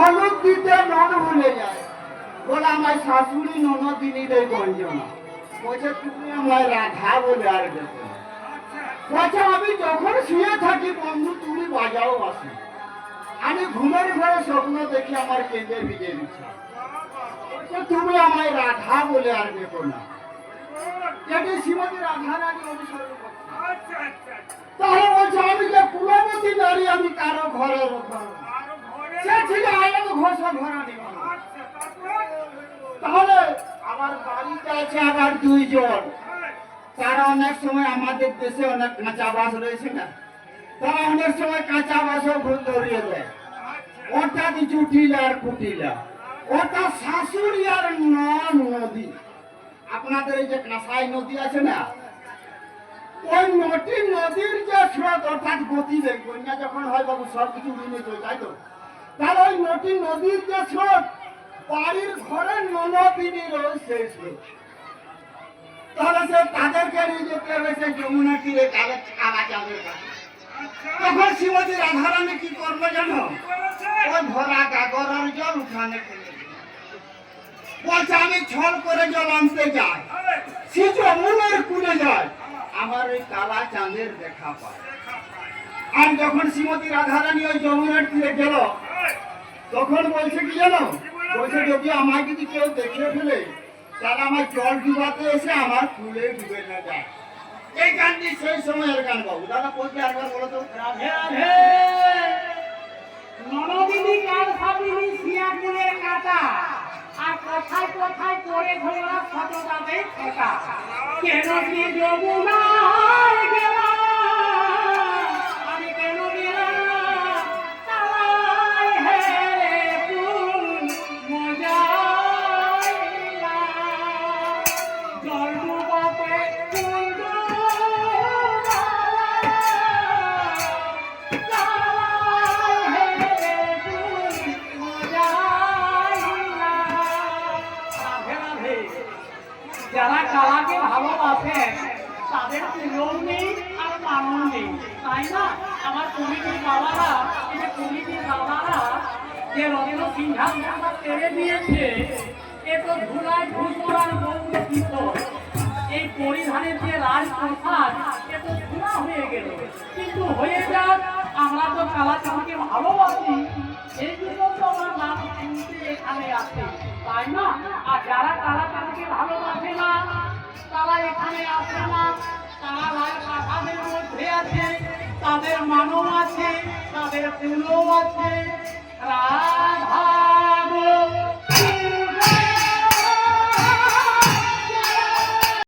হলুদ দিতে নন ভুলে যায়, বলে আমার শাশুড়ি ননদিনী রে গঞ্জনা, বলছে তুমি আমার রাধা বলে আর দেখো। বলছে আমি যখন শুয়ে থাকি বন্ধু তুমি বাজাও বাসি, আমি ঘুমের ঘরে স্বপ্ন দেখি আমার কেঁদে ভিজে দিচ্ছে, তুমি আমায় রাধা বলে আর দেখো না। যেটি শ্রীমতী রাধা রানী অনুসরণ করছে। তাহলে বলছে আমি যে কুলবতী নারী, আমি কারো ঘরে সে ছিল আয়াত ঘোষ ঘরানি। তাহলে আমার বাড়িতে আছে আবার দুইজন, তারা অনেক সময় আমাদের দেশে অনেক কাঁচা বাস রয়েছে না, তারা অনেক সময় কাঁচা বাসও ভুল ধরিয়ে দেয়। অর্থাৎ জুটিলা আর কুটিলা, অর্থাৎ শাশুড়ি আর নদী। আপনাদের এই যে কাঁসাই নদী আছে না, ওই নদীর যে স্রোত অর্থাৎ গতিবেগ, বন্যা যখন হয় বাবু সব কিছু মিলে চলে যায় তো, তাহলে ওই নদীর যে স্রোত বাড়ির ঘরের ননদিনীর সেই স্রোত। তাহলে সে তাদেরকে নিয়ে যেতে হবে সেই যমুনা তীরে কালা চাঁদের কাছে। তখন শ্রীমতী রাধারানী কি করবে জানো? ওই ভরা গাগরের জল উঠানে ফেলে বলছে আমি ছল করে জল আনতে যাই, সে যমুনার কুলে যায়, আমার ওই কালা চাঁদের দেখা পায়। আর যখন শ্রীমতী রাধারানী ওই যমুনার তীরে গেল, তখন বলছে কি জানো? বলছে যদি আমায় যদি কেউ দেখে ফেলে, তাহলে আমার জল ডুবাতে এসে আমার ফুলে ডুবে না যায়। এই গানটি সেই সময়ের গান বাবু। দাদা বলছে একবার বলো তো। রাধে রাধে ননদিনী কাল ভাবিনি শিয়াকুলের কাটা, আর কথায় কথায় করে ধরা সততাতে ফেটা। কেন কি যমুনায় গেলাম, আমি কেন গেলাম তালায় হেরে ফুল মজায় জল ডুবাতে ফুল যারা কালাকে ভালোবাসে তাদের পুজোও নেই আর মানও নেই, তাই না? আমার কমিটির বাবারা, এই কমিটির বাবারা যে রবীন্দ্র সিংহাসনটা ছেড়ে দিয়েছে, এ তো ধুলায় ধুসরার বন্ধু কিশোর। এই পরিধানের যে রাজপ্রসাদ, এ তো ধুলা হয়ে গেল। কিন্তু হয়ে যাক, আমরা তো কালাচাঁদকে ভালোবাসি, এই জন্য তো আমার নাম শুনতে এখানে আসে, তাই না? আর যারা কালাচাঁদকে ভালোবাসে না, তারা এখানে আসে না। তারা লাল কাঁথাদের মধ্যে আছে, তাদের মানব আছে, তাদের ফুলও আছে,